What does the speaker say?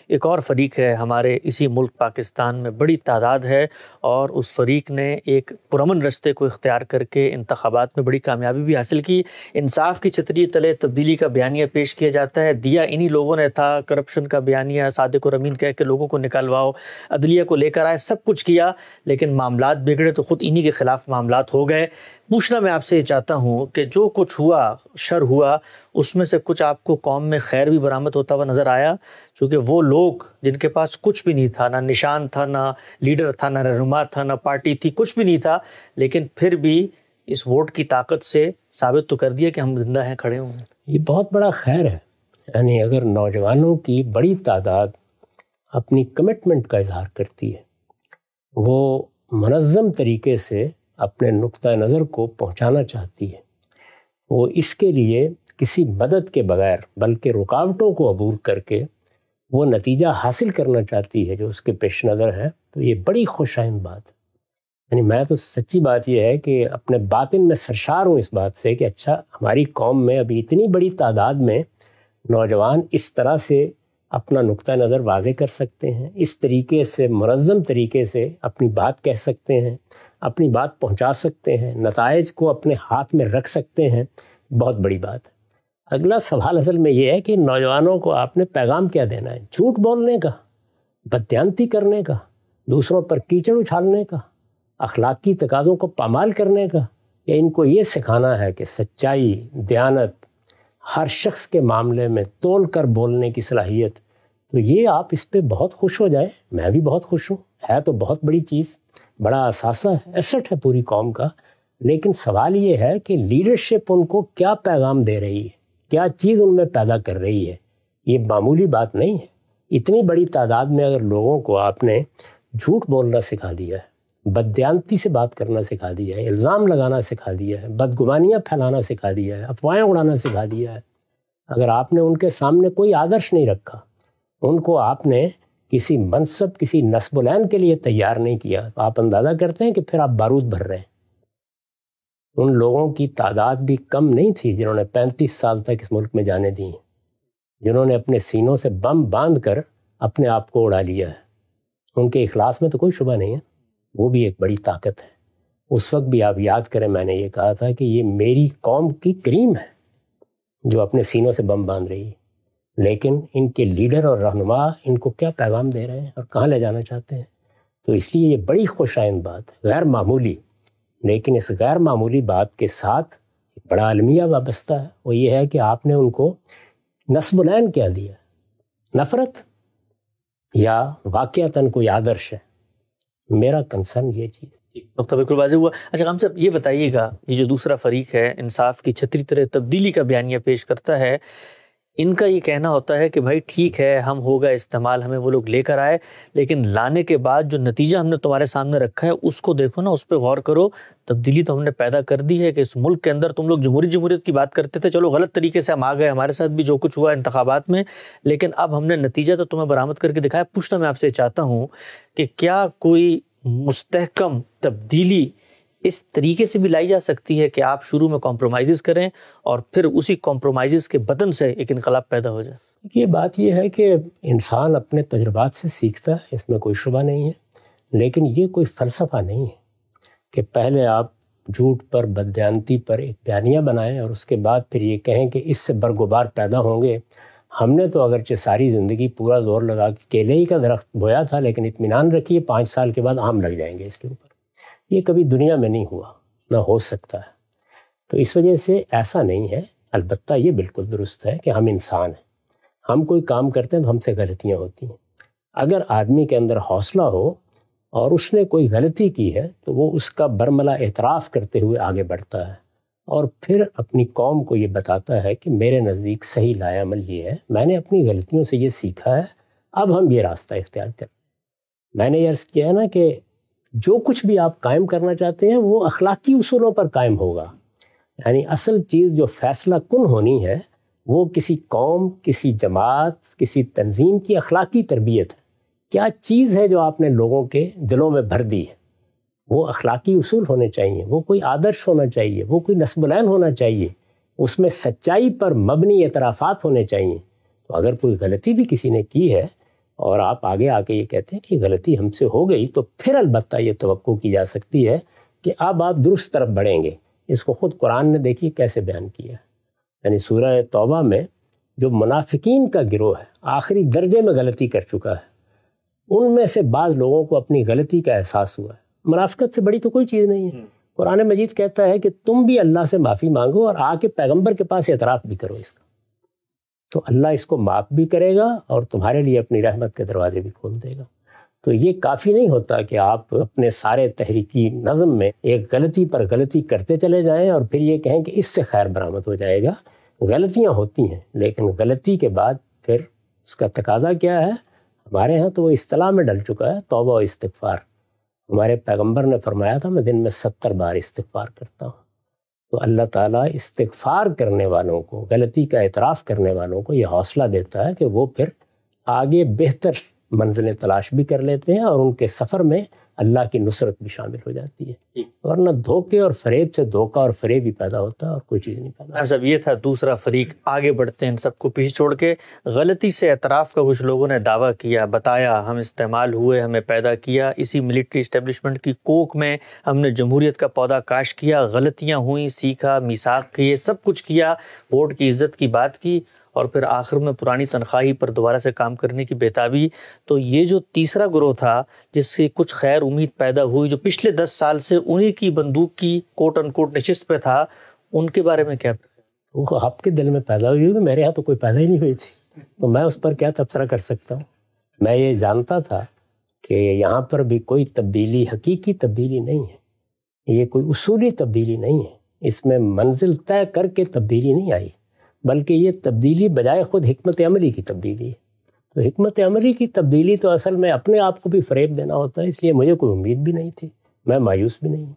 ایک اور فریق ہے ہمارے اسی ملک پاکستان میں، بڑی تعداد ہے، اور اس فریق نے ایک پرامن رستے کو اختیار کر کے انتخابات میں بڑی کامیابی بھی حاصل کی۔ انصاف کی چھتری تلے تبدیلی کا بیانیہ پیش کیا جاتا ہے، دیا انہی لوگوں نے تھا، کرپشن کا بیانیہ صادق اور امین کہہ کے لوگوں کو نکلواؤ، عدلیہ کو لے کر آئے، سب کچھ کیا، لیکن معاملات بگڑے تو خود انہی کے خلاف معاملات ہو گئے۔ پوچھنا میں آپ سے یہ چاہتا ہوں کہ جو کچھ ہوا، شر ہوا، اس میں سے کچھ آپ کو قوم میں خیر بھی برآمد ہوتا ہوا نظر آیا؟ چونکہ وہ لوگ جن کے پاس کچھ بھی نہیں تھا، نہ نشان تھا، نہ لیڈر تھا، نہ رہنما تھا، نہ پارٹی تھی، کچھ بھی نہیں تھا، لیکن پھر بھی اس ووٹ کی طاقت سے ثابت تو کر دیا کہ ہم زندہ ہیں، کھڑے ہوئے ہیں۔ یہ بہت بڑا خیر ہے، یعنی اگر نوجوانوں کی بڑی تعداد اپنی کمٹمنٹ کا اظہار کرتی ہے، وہ منظم طریقے سے اپنے نقطہ نظر کو پہنچانا چاہتی ہے، وہ اس کے لیے کسی مدد کے بغیر بلکہ رکاوٹوں کو عبور کر کے وہ نتیجہ حاصل کرنا چاہتی ہے جو اس کے پیش نظر ہے، تو یہ بڑی خوش آئند بات ہے۔ یعنی میں تو سچی بات یہ ہے کہ اپنے باطن میں سرشار ہوں اس بات سے کہ اچھا، ہماری قوم میں ابھی اتنی بڑی تعداد میں نوجوان اس طرح سے اپنا نقطہ نظر واضح کر سکتے ہیں، اس طریقے سے منظم طریقے سے اپنی بات کہہ سکتے ہیں، اپنی بات پہنچا سکتے ہیں، نتائج کو اپنے ہاتھ میں رکھ سکتے ہیں، بہت بڑی بات ہے۔ اگلا سوال اصل میں یہ ہے کہ نوجوانوں کو آپ نے پیغام کیا دینا ہے؟ جھوٹ بولنے کا، بددیانتی کرنے کا، دوسروں پر کیچڑ اچھالنے کا، اخلاقی تقاضوں کو پامال کرنے کا، یا ان کو یہ سکھانا ہے کہ سچائی، دیانت، ہر شخص کے معاملے میں تول کر بولنے کی صلاحیت؟ تو یہ آپ اس پہ بہت خوش ہو جائیں، میں بھی بہت خوش ہوں، ہے تو بہت بڑی چیز، بڑا اثاثہ ہے، ایسٹ ہے پوری قوم کا۔ لیکن سوال یہ ہے کہ لیڈرشپ ان کو کیا پیغام دے رہی ہے، کیا چیز ان میں پیدا کر رہی ہے؟ یہ معمولی بات نہیں ہے۔ اتنی بڑی تعداد میں اگر لوگوں کو آپ نے جھوٹ بولنا سکھا دیا ہے، بددیانتی سے بات کرنا سکھا دیا ہے، الزام لگانا سکھا دیا ہے، بدگمانیاں پھیلانا سکھا دیا ہے، افواہیں اڑانا سکھا دیا ہے، اگر آپ نے ان کے سامنے کوئی آدرش نہیں رکھا، ان کو آپ نے کسی منصب، کسی نصب العین کے لیے تیار نہیں کیا، تو آپ اندازہ کرتے ہیں کہ پھر آپ بارود بھر رہے ہیں۔ ان لوگوں کی تعداد بھی کم نہیں تھی جنہوں نے 35 سال تک اس ملک میں جانے دی ہیں، جنہوں نے اپنے سینوں سے بم باندھ کر اپنے آپ کو اڑا لیا ہے۔ ان کے اخلاص میں تو کوئی شبہ نہیں ہے، وہ بھی ایک بڑی طاقت ہے۔ اس وقت بھی آپ یاد کریں، میں نے یہ کہا تھا کہ یہ میری قوم کی کریم ہے جو اپنے سینوں سے بم باندھ رہی ہے، لیکن ان کے لیڈر اور رہنما ان کو کیا پیغام دے رہے ہیں اور کہاں لے جانا چاہتے ہیں؟ تو اس لیے یہ بڑی خوش آئند بات ہے، غیر معمولی۔ لیکن اس غیر معمولی بات کے ساتھ ایک بڑا المیہ وابستہ ہے، وہ یہ ہے کہ آپ نے ان کو نصب العین کیا دیا، نفرت یا واقعتاً کوئی آدرش ہے؟ میرا کنسرن یہ چیز۔ نقطہ بالکل واضح ہوا۔ اچھا ہم صاحب یہ بتائیے گا، یہ جو دوسرا فریق ہے انصاف کی چھتری تلے تبدیلی کا بیانیہ پیش کرتا ہے، ان کا یہ کہنا ہوتا ہے کہ بھائی ٹھیک ہے، ہم ہوگا استعمال، ہمیں وہ لوگ لے کر آئے، لیکن لانے کے بعد جو نتیجہ ہم نے تمہارے سامنے رکھا ہے اس کو دیکھو نا، اس پہ غور کرو۔ تبدیلی تو ہم نے پیدا کر دی ہے کہ اس ملک کے اندر تم لوگ جمہوریت کی بات کرتے تھے، چلو غلط طریقے سے ہم آ گئے، ہمارے ساتھ بھی جو کچھ ہوا انتخابات میں، لیکن اب ہم نے نتیجہ تو تمہیں برآمد کر کے دکھایا۔ پوچھنا میں آپ سے چاہتا ہوں کہ کیا کوئی مستحکم تبدیلی اس طریقے سے بھی لائی جا سکتی ہے کہ آپ شروع میں کمپرومائزز کریں اور پھر اسی کمپرومائزز کے بدن سے ایک انقلاب پیدا ہو جائے؟ یہ بات یہ ہے کہ انسان اپنے تجربات سے سیکھتا ہے، اس میں کوئی شبہ نہیں ہے، لیکن یہ کوئی فلسفہ نہیں ہے کہ پہلے آپ جھوٹ پر، بددیانتی پر ایک بیانیہ بنائیں اور اس کے بعد پھر یہ کہیں کہ اس سے برگبار پیدا ہوں گے۔ ہم نے تو اگرچہ ساری زندگی پورا زور لگا کے کیلے ہی کا درخت بویا تھا، لیکن اطمینان رکھیے 5 سال کے بعد آم لگ جائیں گے اس کے اوپر۔ یہ کبھی دنیا میں نہیں ہوا، نہ ہو سکتا ہے۔ تو اس وجہ سے ایسا نہیں ہے۔ البتہ یہ بالکل درست ہے کہ ہم انسان ہیں، ہم کوئی کام کرتے ہیں تو ہم سے غلطیاں ہوتی ہیں۔ اگر آدمی کے اندر حوصلہ ہو اور اس نے کوئی غلطی کی ہے تو وہ اس کا برملا اعتراف کرتے ہوئے آگے بڑھتا ہے اور پھر اپنی قوم کو یہ بتاتا ہے کہ میرے نزدیک صحیح لائے عمل یہ ہے، میں نے اپنی غلطیوں سے یہ سیکھا ہے، اب ہم یہ راستہ اختیار کریں۔ میں نے یہ عرض کیا ہے نا کہ جو کچھ بھی آپ قائم کرنا چاہتے ہیں وہ اخلاقی اصولوں پر قائم ہوگا، یعنی اصل چیز جو فیصلہ کن ہونی ہے وہ کسی قوم، کسی جماعت، کسی تنظیم کی اخلاقی تربیت ہے۔ کیا چیز ہے جو آپ نے لوگوں کے دلوں میں بھر دی ہے؟ وہ اخلاقی اصول ہونے چاہیے، وہ کوئی آدرش ہونا چاہیے، وہ کوئی نصب العین ہونا چاہیے، اس میں سچائی پر مبنی اعترافات ہونے چاہیے۔ تو اگر کوئی غلطی بھی کسی نے کی ہے اور آپ آگے آ کے یہ کہتے ہیں کہ غلطی ہم سے ہو گئی، تو پھر البتہ یہ توقع کی جا سکتی ہے کہ اب آپ درست طرف بڑھیں گے۔ اس کو خود قرآن نے دیکھیے کیسے بیان کیا ہے، یعنی سورہ توبہ میں جو منافقین کا گروہ ہے آخری درجے میں غلطی کر چکا ہے، ان میں سے بعض لوگوں کو اپنی غلطی کا احساس ہوا ہے۔ منافقت سے بڑی تو کوئی چیز نہیں ہے۔ قرآن مجید کہتا ہے کہ تم بھی اللہ سے معافی مانگو اور آ کے پیغمبر کے پاس اعتراف بھی کرو اس کا، تو اللہ اس کو معاف بھی کرے گا اور تمہارے لیے اپنی رحمت کے دروازے بھی کھول دے گا۔ تو یہ کافی نہیں ہوتا کہ آپ اپنے سارے تحریکی نظم میں ایک غلطی پر غلطی کرتے چلے جائیں اور پھر یہ کہیں کہ اس سے خیر برآمد ہو جائے گا۔ غلطیاں ہوتی ہیں، لیکن غلطی کے بعد پھر اس کا تقاضا کیا ہے؟ ہمارے ہاں تو وہ اصطلاح میں ڈل چکا ہے، توبہ و استغفار۔ ہمارے پیغمبر نے فرمایا تھا میں دن میں 70 بار استغفار کرتا ہوں۔ تو اللہ تعالیٰ استغفار کرنے والوں کو، غلطی کا اعتراف کرنے والوں کو یہ حوصلہ دیتا ہے کہ وہ پھر آگے بہتر منزلیں تلاش بھی کر لیتے ہیں اور ان کے سفر میں اللہ کی نصرت بھی شامل ہو جاتی ہے، ورنہ دھوکے اور فریب سے دھوکہ اور فریب ہی پیدا ہوتا ہے اور کوئی چیز نہیں پیدا ہوتا۔ صاحب یہ تھا دوسرا فریق، آگے بڑھتے ہیں ان سب کو پیچھے چھوڑ کے۔ غلطی سے اعتراف کا کچھ لوگوں نے دعویٰ کیا، بتایا ہم استعمال ہوئے، ہمیں پیدا کیا، اسی ملٹری اسٹیبلشمنٹ کی کوکھ میں ہم نے جمہوریت کا پودا کاشت کیا، غلطیاں ہوئیں، سیکھا، میثاق کیے، سب کچھ کیا، ووٹ کی عزت کی بات کی، اور پھر آخر میں پرانی تنخواہی پر دوبارہ سے کام کرنے کی بےتابی۔ تو یہ جو تیسرا گروہ تھا جس سے کچھ خیر امید پیدا ہوئی، جو پچھلے 10 سال سے انہی کی بندوق کی کوٹ ان کوٹ نشست پہ تھا، ان کے بارے میں کیا؟ وہ آپ کے دل میں پیدا ہوئی ہوگی، میرے ہاں تو کوئی پیدا ہی نہیں ہوئی تھی، تو میں اس پر کیا تبصرہ کر سکتا ہوں؟ میں یہ جانتا تھا کہ یہاں پر بھی کوئی تبدیلی، حقیقی تبدیلی نہیں ہے، یہ کوئی اصولی تبدیلی نہیں ہے، اس میں منزل طے کر کے تبدیلی نہیں آئی، بلکہ یہ تبدیلی بجائے خود حکمت عملی کی تبدیلی ہے۔ تو حکمت عملی کی تبدیلی تو اصل میں اپنے آپ کو بھی فریب دینا ہوتا ہے، اس لیے مجھے کوئی امید بھی نہیں تھی، میں مایوس بھی نہیں ہوں۔